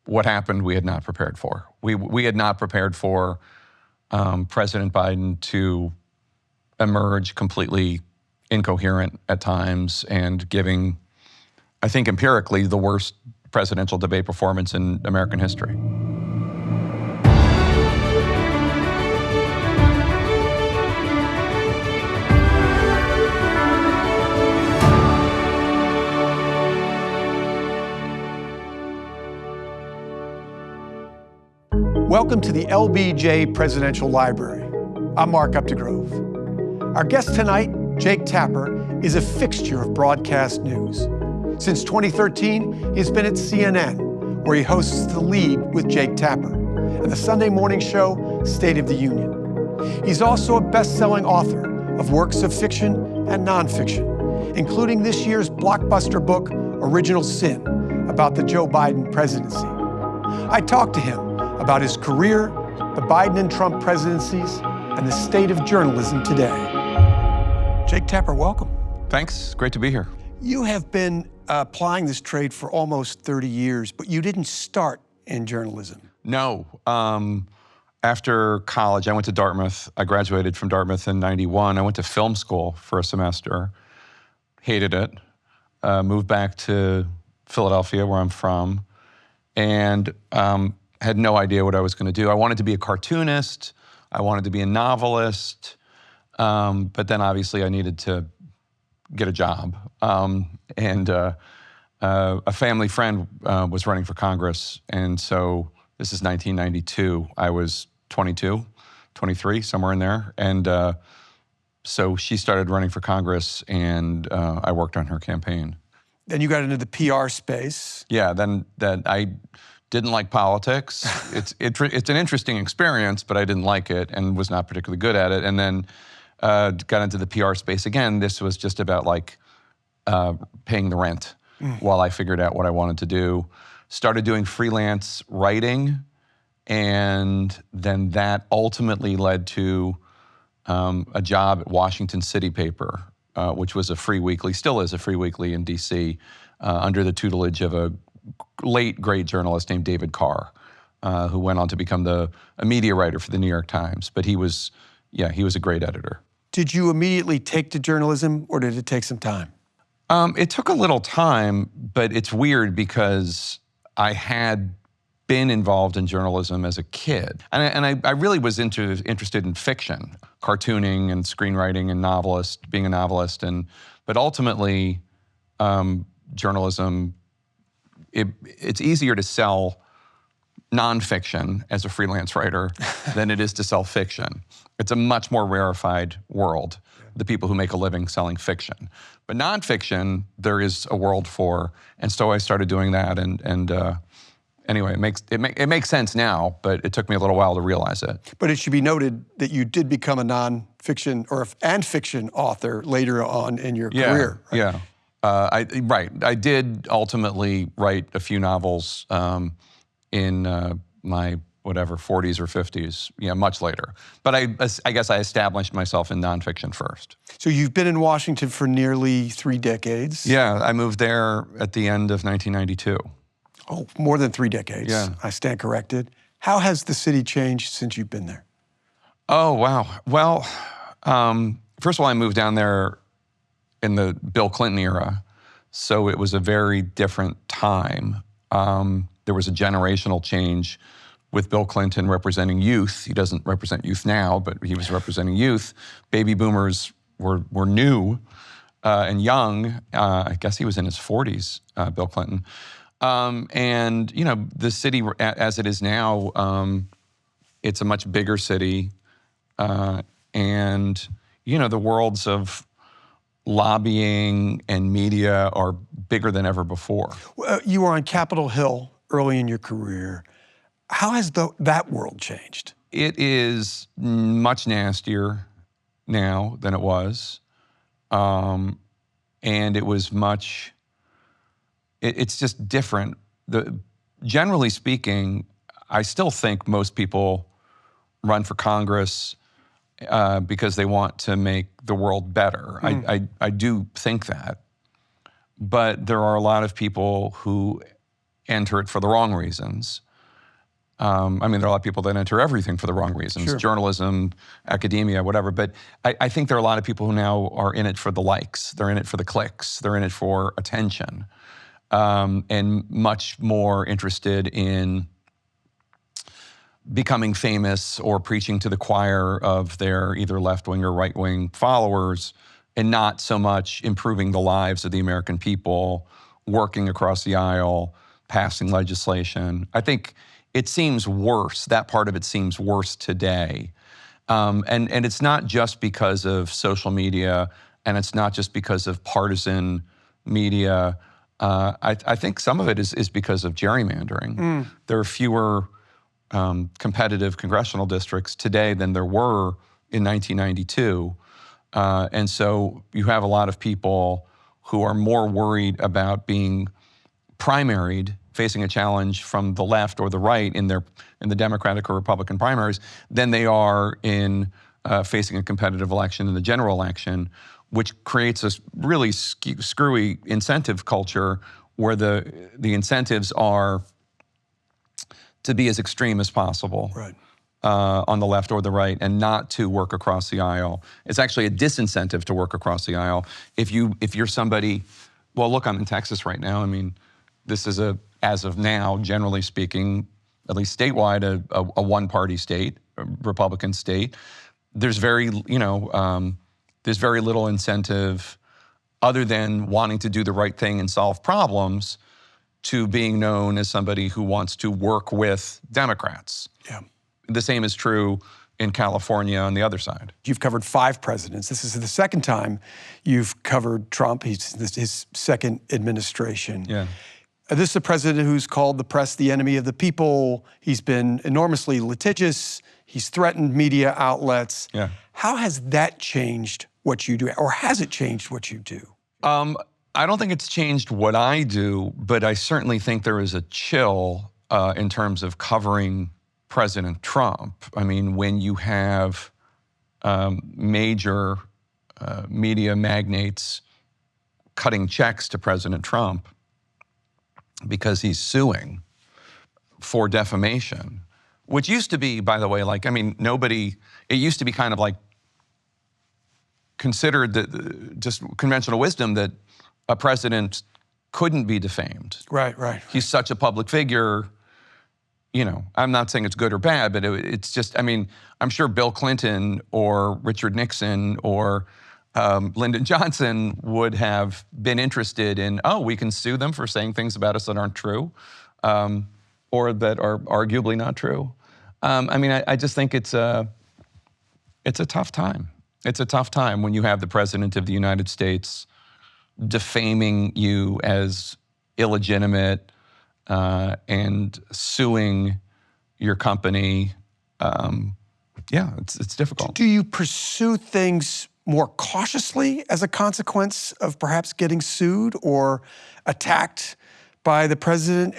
what happened we had not prepared for. We had not prepared for President Biden to emerge completely incoherent at times and giving, I think empirically, the worst presidential debate performance in American history. Welcome to the LBJ Presidential Library. I'm Mark Updegrove. Our guest tonight, Jake Tapper, is a fixture of broadcast news. Since 2013, he's been at CNN, where he hosts The Lead with Jake Tapper, and the Sunday morning show, State of the Union. He's also a best-selling author of works of fiction and nonfiction, including this year's blockbuster book, Original Sin, about the Joe Biden presidency. I talked to him about his career, the Biden and Trump presidencies, and the state of journalism today. Jake Tapper, welcome. Thanks, great to be here. You have been applying this trade for almost 30 years, but you didn't start in journalism. No, after college, I went to Dartmouth. I graduated from Dartmouth in '91. I went to film school for a semester, hated it, moved back to Philadelphia, where I'm from, and had no idea what I was going to do. I wanted to be a cartoonist. I wanted to be a novelist. But then obviously I needed to get a job. And a family friend was running for Congress. And so this is 1992. I was 22, 23, somewhere in there. And so she started running for Congress, and I worked on her campaign. Then you got into the PR space. Yeah, then I didn't like politics. It's an interesting experience, but I didn't like it and was not particularly good at it. And then got into the PR space again. This was just about like paying the rent while I figured out what I wanted to do. Started doing freelance writing, and then that ultimately led to a job at Washington City Paper, which was a free weekly, still is a free weekly in DC, under the tutelage of a late great journalist named David Carr, who went on to become a media writer for the New York Times. But he was a great editor. Did you immediately take to journalism, or did it take some time? It took a little time, but it's weird because I had been involved in journalism as a kid. And I really was interested in fiction, cartooning and screenwriting and being a novelist. But ultimately, journalism, it's easier to sell nonfiction as a freelance writer than it is to sell fiction. It's a much more rarefied world, the people who make a living selling fiction. But nonfiction, there is a world for, and so I started doing that. Anyway, it makes sense now, but it took me a little while to realize it. But it should be noted that you did become a nonfiction and fiction author later on in your career. Right? Yeah. I did ultimately write a few novels in my 40s or 50s, much later. But I guess I established myself in nonfiction first. So you've been in Washington for nearly 3 decades. Yeah, I moved there at the end of 1992. Oh, more than 3 decades. Yeah. I stand corrected. How has the city changed since you've been there? Oh, wow. Well, first of all, I moved down there in the Bill Clinton era, so it was a very different time. There was a generational change with Bill Clinton representing youth. He doesn't represent youth now, but he was representing youth. Baby boomers were new and young. I guess he was in his 40s, Bill Clinton. And the city as it is now, it's a much bigger city. And the worlds of lobbying and media are bigger than ever before. You were on Capitol Hill early in your career. How has that world changed? It is much nastier now than it was. And it was it's just different. Generally speaking, I still think most people run for Congress because they want to make the world better. I do think that. But there are a lot of people who enter it for the wrong reasons. I mean, there are a lot of people that enter everything for the wrong reasons, Sure. journalism, academia, whatever. But I think there are a lot of people who now are in it for the likes. They're in it for the clicks. They're in it for attention, and much more interested in becoming famous or preaching to the choir of their either left-wing or right-wing followers, and not so much improving the lives of the American people, working across the aisle, passing legislation. I think it seems worse. That part of it seems worse today. And it's not just because of social media, and it's not just because of partisan media. I think some of it is because of gerrymandering. There are fewer competitive congressional districts today than there were in 1992. And so you have a lot of people who are more worried about being primaried, facing a challenge from the left or the right in the Democratic or Republican primaries, than they are in facing a competitive election in the general election, which creates a really screwy incentive culture where the incentives are to be as extreme as possible. Right. On the left or the right, and not to work across the aisle. It's actually a disincentive to work across the aisle. If you're somebody, well, look, I'm in Texas right now. I mean, this is as of now, generally speaking, at least statewide, a one-party state, a Republican state. There's very little incentive, other than wanting to do the right thing and solve problems, to being known as somebody who wants to work with Democrats. Yeah. The same is true in California on the other side. You've covered 5 presidents. This is the second time you've covered Trump. His second administration. Yeah. This is a president who's called the press the enemy of the people. He's been enormously litigious. He's threatened media outlets. Yeah. How has that changed what you do, or has it changed what you do? I don't think it's changed what I do, but I certainly think there is a chill in terms of covering President Trump. I mean, when you have major media magnates cutting checks to President Trump because he's suing for defamation, which used to be, by the way, like, I mean, it used to be kind of like considered just conventional wisdom that a president couldn't be defamed. Right, right. He's such a public figure. You know, I'm not saying it's good or bad, but it's just, I mean, I'm sure Bill Clinton or Richard Nixon or Lyndon Johnson would have been interested in, oh, we can sue them for saying things about us that aren't true, or that are arguably not true. I mean, I just think it's a tough time. It's a tough time when you have the President of the United States defaming you as illegitimate, and suing your company. Yeah, it's difficult. Do you pursue things more cautiously as a consequence of perhaps getting sued or attacked by the president?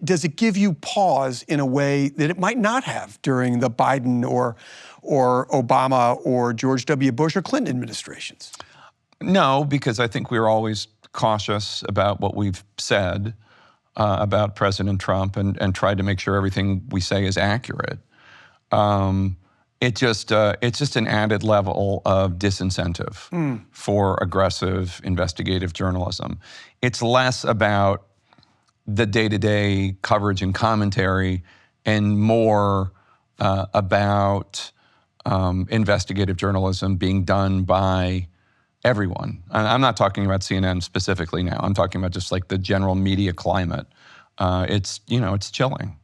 Does it give you pause in a way that it might not have during the Biden or Obama or George W. Bush or Clinton administrations? No, because I think we're always cautious about what we've said about President Trump and tried to make sure everything we say is accurate. It's just an added level of disincentive for aggressive investigative journalism. It's less about the day-to-day coverage and commentary and more about investigative journalism being done by everyone. I'm not talking about CNN specifically now. I'm talking about just like the general media climate. It's chilling.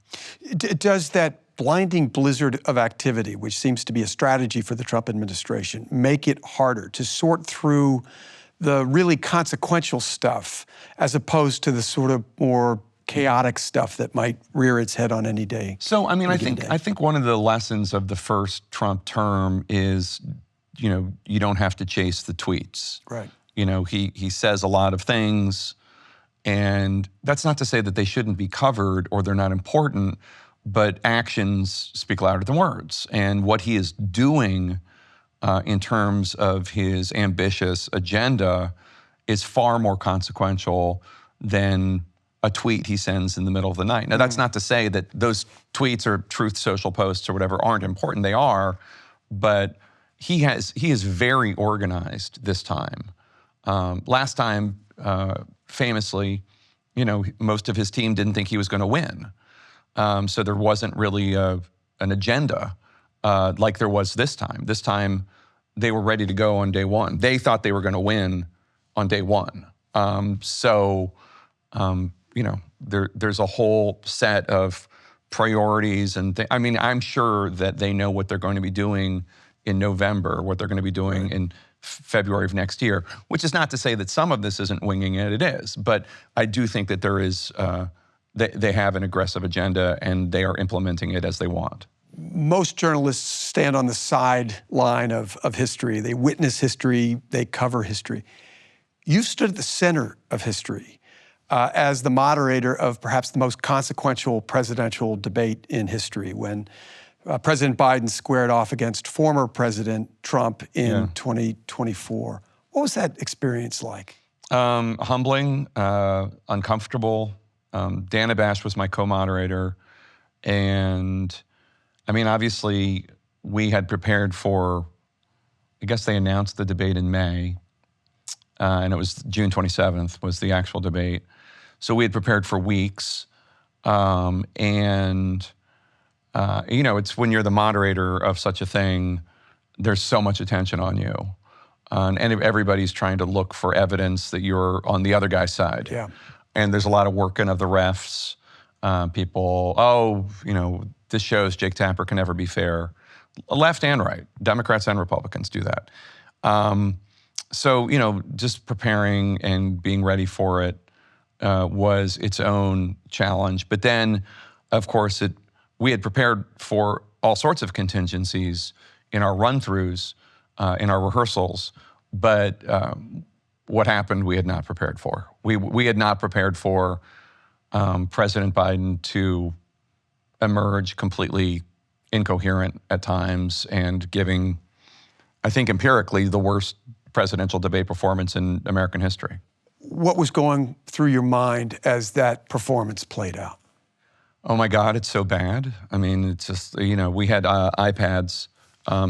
Does that blinding blizzard of activity, which seems to be a strategy for the Trump administration, make it harder to sort through the really consequential stuff as opposed to the sort of more chaotic stuff that might rear its head on any day? So, I mean, I think one of the lessons of the first Trump term is, you don't have to chase the tweets. Right. He says a lot of things, and that's not to say that they shouldn't be covered or they're not important, but actions speak louder than words. And what he is doing in terms of his ambitious agenda is far more consequential than a tweet he sends in the middle of the night. Now, that's not to say that those tweets or Truth Social posts or whatever aren't important. They are, but he is very organized this time. Last time, famously, most of his team didn't think he was going to win. So there wasn't really an agenda like there was this time. This time, they were ready to go on day one. They thought they were going to win on day one. There's a whole set of priorities and I mean, I'm sure that they know what they're going to be doing in November, what they're going to be doing in February of next year, which is not to say that some of this isn't winging it, it is. But I do think that there is, they have an aggressive agenda and they are implementing it as they want. Most journalists stand on the sideline of history. They witness history, they cover history. You stood at the center of history as the moderator of perhaps the most consequential presidential debate in history when President Biden squared off against former President Trump in 2024. What was that experience like? Humbling, uncomfortable. Dana Bash was my co-moderator. And I mean, obviously, we had prepared for, I guess they announced the debate in May, and it was June 27th was the actual debate. So we had prepared for weeks. It's when you're the moderator of such a thing, there's so much attention on you. And everybody's trying to look for evidence that you're on the other guy's side. Yeah. And there's a lot of working of the refs. People, this shows Jake Tapper can never be fair. Left and right, Democrats and Republicans do that. Just preparing and being ready for it was its own challenge. But then, of course, we had prepared for all sorts of contingencies in our run-throughs, in our rehearsals, but what happened we had not prepared for. We had not prepared for President Biden to emerge completely incoherent at times and giving, I think empirically, the worst presidential debate performance in American history. What was going through your mind as that performance played out? Oh my God, it's so bad. I mean, it's just, we had iPads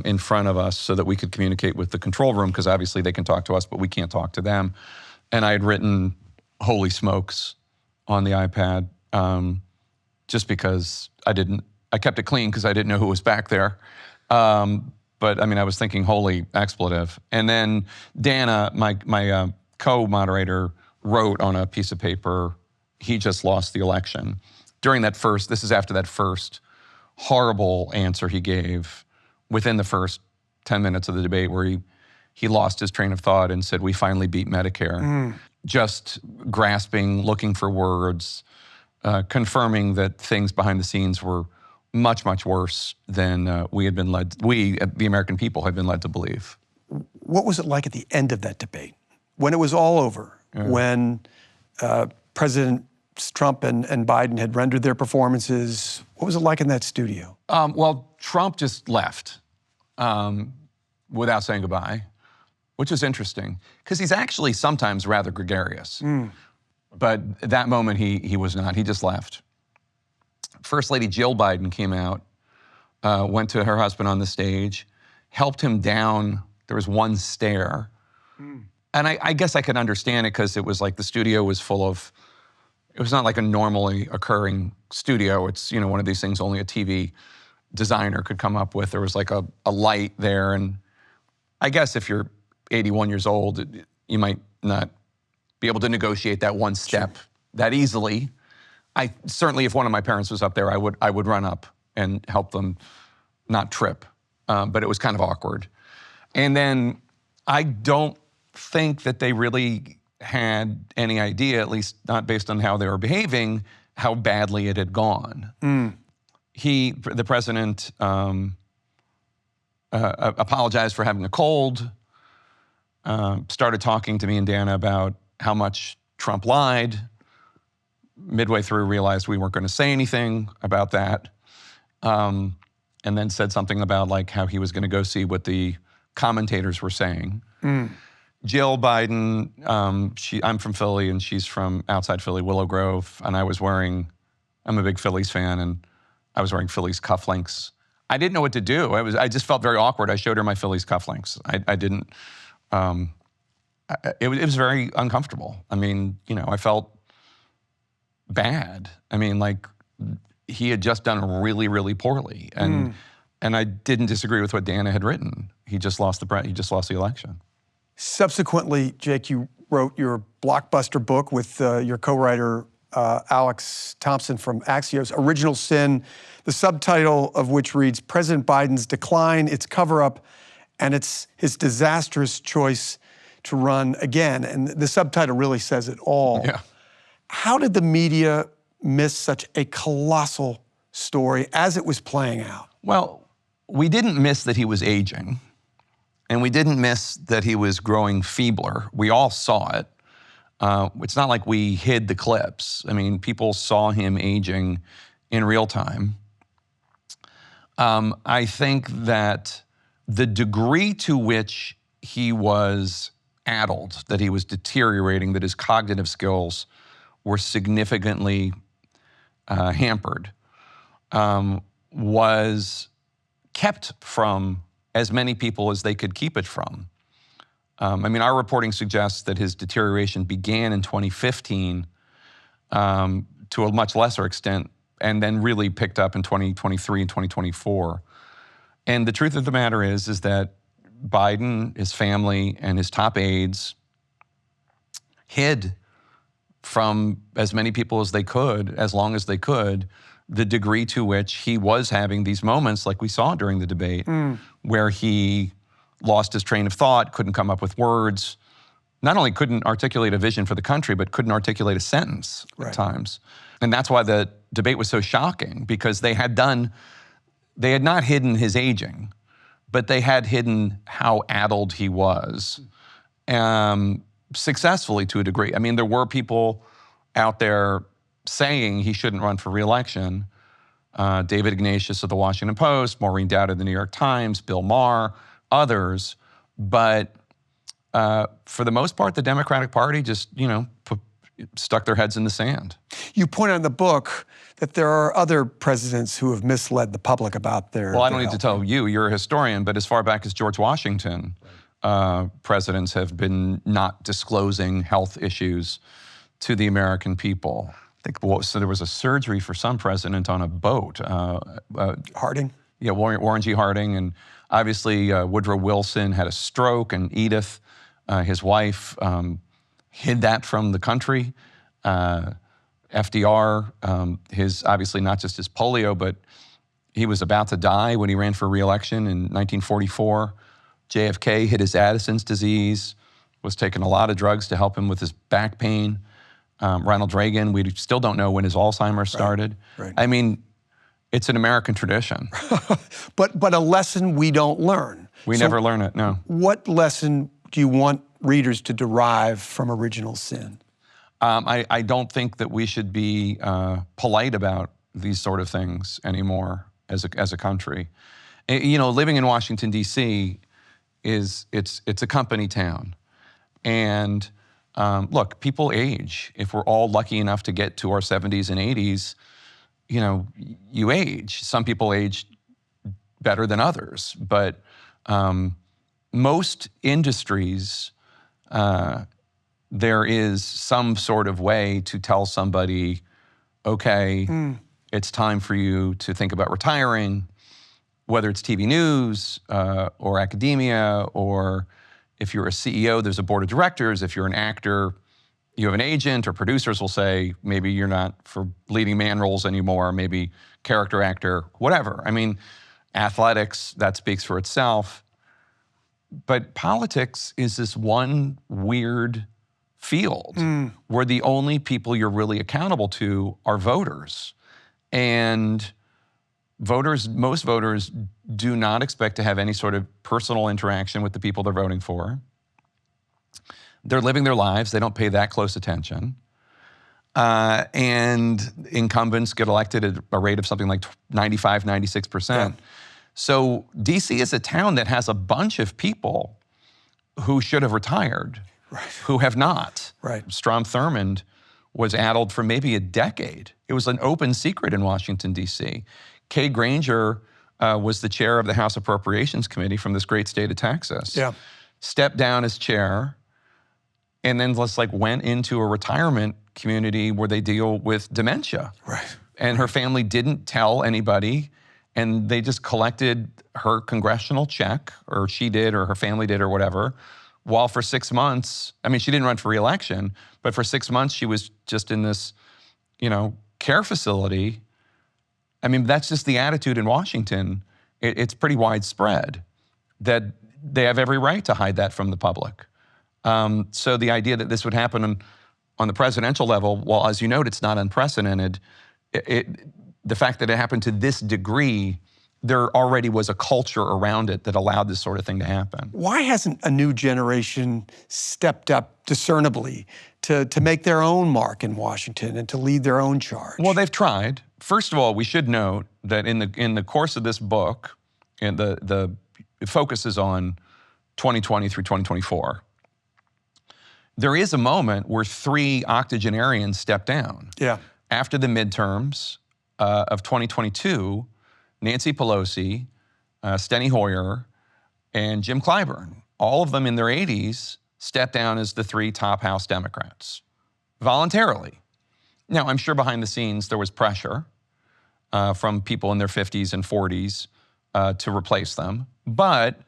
in front of us so that we could communicate with the control room because obviously they can talk to us, but we can't talk to them. And I had written "Holy smokes" on the iPad just because I kept it clean because I didn't know who was back there. But I mean, I was thinking "holy expletive." And then Dana, my co-moderator, wrote on a piece of paper, "He just lost the election." This is after that first horrible answer he gave within the first 10 minutes of the debate where he lost his train of thought and said, "We finally beat Medicare." Just grasping, looking for words, confirming that things behind the scenes were much, much worse than the American people, had been led to believe. What was it like at the end of that debate? When it was all over, when President Trump and Biden had rendered their performances, what was it like in that studio? Well, Trump just left without saying goodbye, which was interesting because he's actually sometimes rather gregarious. But that moment he was not. He just left. First Lady Jill Biden came out, went to her husband on the stage, helped him down. There was one stair. And I guess I could understand it because it was like the studio was full of, it was not like a normally occurring studio. It's, one of these things only a TV designer could come up with. There was like a light there. And I guess if you're 81 years old, you might not be able to negotiate that one step that easily. Certainly if one of my parents was up there, I would run up and help them not trip. But it was kind of awkward. And then I don't think that they really had any idea, at least not based on how they were behaving, how badly it had gone. The president apologized for having a cold, started talking to me and Dana about how much Trump lied. Midway through, realized we weren't going to say anything about that. And then said something about like how he was going to go see what the commentators were saying. Jill Biden, I'm from Philly and she's from outside Philly, Willow Grove, and I'm a big Phillies fan, and I was wearing Phillies cufflinks. I didn't know what to do. I just felt very awkward. I showed her my Phillies cufflinks. I didn't, it was very uncomfortable. I mean, I felt bad. I mean, like, he had just done really, really poorly. And I didn't disagree with what Dana had written. He just lost the election. Subsequently, Jake, you wrote your blockbuster book with your co-writer, Alex Thompson from Axios, Original Sin, the subtitle of which reads, President Biden's Decline, Its Cover-Up, and It's His Disastrous Choice to Run Again. And the subtitle really says it all. Yeah. How did the media miss such a colossal story as it was playing out? Well, we didn't miss that he was aging. And we didn't miss that he was growing feebler. We all saw it. It's not like we hid the clips. I mean, people saw him aging in real time. I think that the degree to which he was addled, that he was deteriorating, that his cognitive skills were significantly hampered, was kept from as many people as they could keep it from. I mean, our reporting suggests that his deterioration began in 2015 to a much lesser extent, and then really picked up in 2023 and 2024. And the truth of the matter is that Biden, his family, and his top aides hid from as many people as they could, as long as they could, the degree to which he was having these moments like we saw during the debate, where he lost his train of thought, couldn't come up with words, not only couldn't articulate a vision for the country, but couldn't articulate a sentence at times. And that's why the debate was so shocking, because they had not hidden his aging, but they had hidden how addled he was, successfully to a degree. I mean, there were people out there saying he shouldn't run for re-election. David Ignatius of the Washington Post, Maureen Dowd of the New York Times, Bill Maher, others. But for the most part, the Democratic Party just, stuck their heads in the sand. You point out in the book that there are other presidents who have misled the public about their Well, I don't need to health. tell you, you're a historian, but as far back as George Washington, presidents have been not disclosing health issues to the American people. I think so there was a surgery for some president on a boat. Harding? Yeah, Warren G. Harding, and obviously Woodrow Wilson had a stroke, and Edith, his wife, hid that from the country. FDR, obviously not just his polio, but he was about to die when he ran for re-election in 1944. JFK hid his Addison's disease, was taking a lot of drugs to help him with his back pain. Ronald Reagan, we still don't know when his Alzheimer's started. Right. I mean, it's an American tradition. But a lesson we don't learn. We never learn it, no. What lesson do you want readers to derive from Original Sin? I don't think that we should be polite about these sort of things anymore as a country. Living in Washington, D.C. it's a company town. And look, people age. If we're all lucky enough to get to our 70s and 80s, you age. Some people age better than others, but most industries, there is some sort of way to tell somebody, okay, it's time for you to think about retiring, whether it's TV news or academia, or if you're a CEO, there's a board of directors. If you're an actor, you have an agent, or producers will say, maybe you're not for leading man roles anymore, maybe character actor, whatever. I mean, athletics, that speaks for itself. But politics is this one weird field where the only people you're really accountable to are voters. And most voters do not expect to have any sort of personal interaction with the people they're voting for. They're living their lives. They don't pay that close attention. And incumbents get elected at a rate of something like 95, 96%. Yeah. So DC is a town that has a bunch of people who should have retired, who have not. Strom Thurmond was addled for maybe a decade. It was an open secret in Washington, D.C. Kay Granger was the chair of the House Appropriations Committee from this great state of Texas. Stepped down as chair, and then just like went into a retirement community where they deal with dementia. And her family didn't tell anybody, and they just collected her congressional check, or she did, or her family did, or whatever, while for 6 months, I mean, she didn't run for re-election, but for 6 months she was just in this, care facility. I mean, that's just the attitude in Washington. It's pretty widespread that they have every right to hide that from the public. So the idea that this would happen on the presidential level, well, as you note, it's not unprecedented. The fact that it happened to this degree, there already was a culture around it that allowed this sort of thing to happen. Why hasn't a new generation stepped up discernibly to make their own mark in Washington and to lead their own charge? Well, they've tried. First of all, we should note that in the course of this book, and it focuses on 2020 through 2024. There is a moment where 3 octogenarians step down. After the midterms of 2022, Nancy Pelosi, Steny Hoyer, and Jim Clyburn, all of them in their 80s, stepped down as the 3 top House Democrats, voluntarily. Now, I'm sure behind the scenes there was pressure from people in their 50s and 40s to replace them, but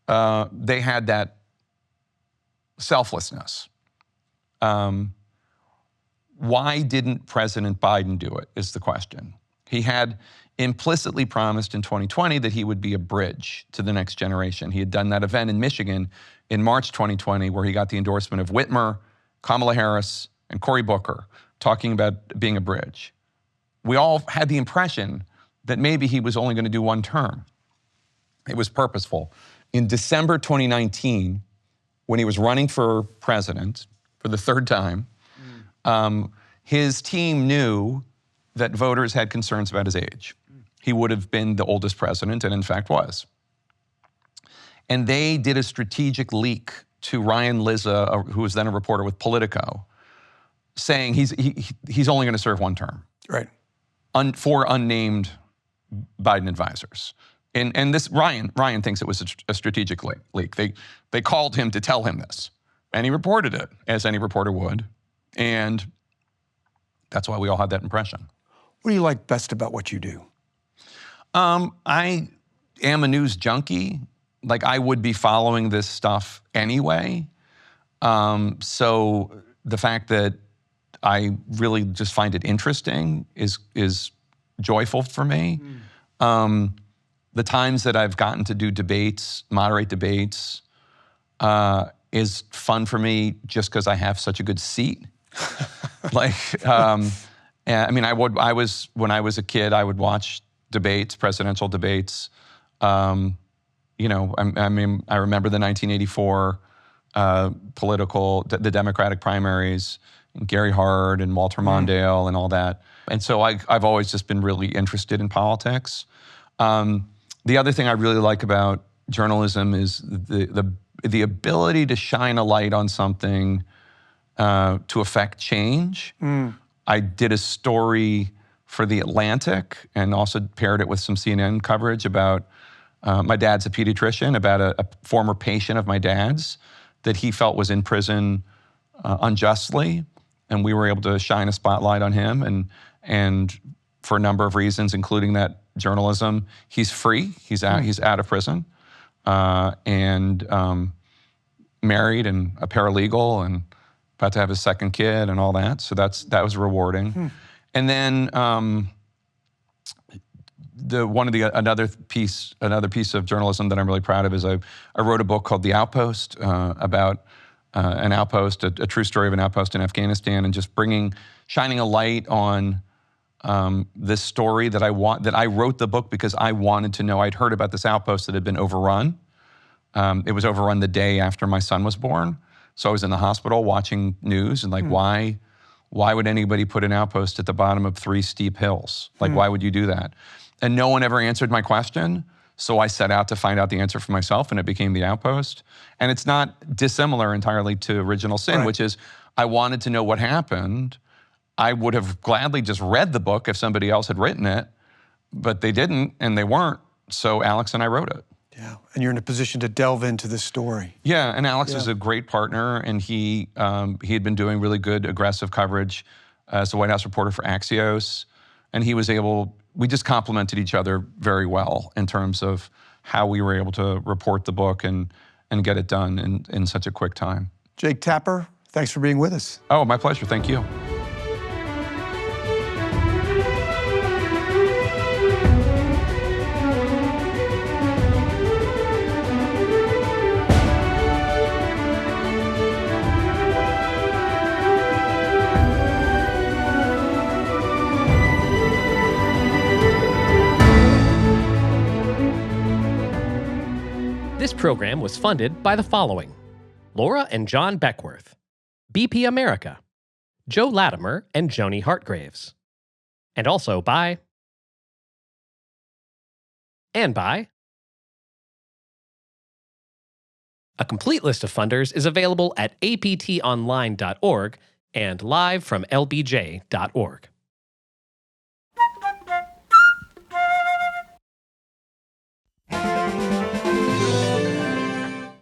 they had that selflessness. Why didn't President Biden do it, is the question. He had implicitly promised in 2020 that he would be a bridge to the next generation. He had done that event in Michigan in March 2020 where he got the endorsement of Whitmer, Kamala Harris, and Cory Booker, talking about being a bridge. We all had the impression that maybe he was only going to do 1 term. It was purposeful. In December 2019, when he was running for president for the 3rd time, his team knew that voters had concerns about his age. He would have been the oldest president, and in fact was. And they did a strategic leak to Ryan Lizza, who was then a reporter with Politico, saying he's only going to serve 1 term. For unnamed Biden advisors. And this, Ryan thinks it was a strategic leak. They called him to tell him this, and he reported it, as any reporter would. And that's why we all had that impression. What do you like best about what you do? I am a news junkie. Like, I would be following this stuff anyway. So the fact that I really just find it interesting is joyful for me. The times that I've gotten to do debates, moderate debates, is fun for me just because I have such a good seat. I mean, when I was a kid, I would watch debates, presidential debates. I mean, I remember the 1984 the Democratic primaries, and Gary Hart and Walter Mondale and all that. And so I've always just been really interested in politics. The other thing I really like about journalism is the ability to shine a light on something to affect change. I did a story for The Atlantic and also paired it with some CNN coverage about my dad's a pediatrician, about a former patient of my dad's that he felt was in prison unjustly. And we were able to shine a spotlight on him. And for a number of reasons, including that journalism, he's free. He's out of prison, and married and a paralegal and about to have his 2nd kid and all that. So that was rewarding. And then another piece of journalism that I'm really proud of is I wrote a book called The Outpost about an outpost, a true story of an outpost in Afghanistan, and just shining a light on this story that I wrote the book because I wanted to know. I'd heard about this outpost that had been overrun. It was overrun the day after my son was born. So I was in the hospital watching news and why would anybody put an outpost at the bottom of 3 steep hills? Why would you do that? And no one ever answered my question. So I set out to find out the answer for myself, and it became The Outpost. And it's not dissimilar entirely to Original Sin, Right. which is I wanted to know what happened. I would have gladly just read the book if somebody else had written it, but they didn't, and they weren't. So Alex and I wrote it. Yeah, and you're in a position to delve into this story. Yeah, and Alex is a great partner, and he had been doing really good, aggressive coverage as the White House reporter for Axios, and he was able. We just complemented each other very well in terms of how we were able to report the book and get it done in such a quick time. Jake Tapper, thanks for being with us. Oh, my pleasure. Thank you. This program was funded by the following: Laura and John Beckworth, BP America, Joe Latimer and Joni Hartgraves, and also by A complete list of funders is available at aptonline.org and live from lbj.org.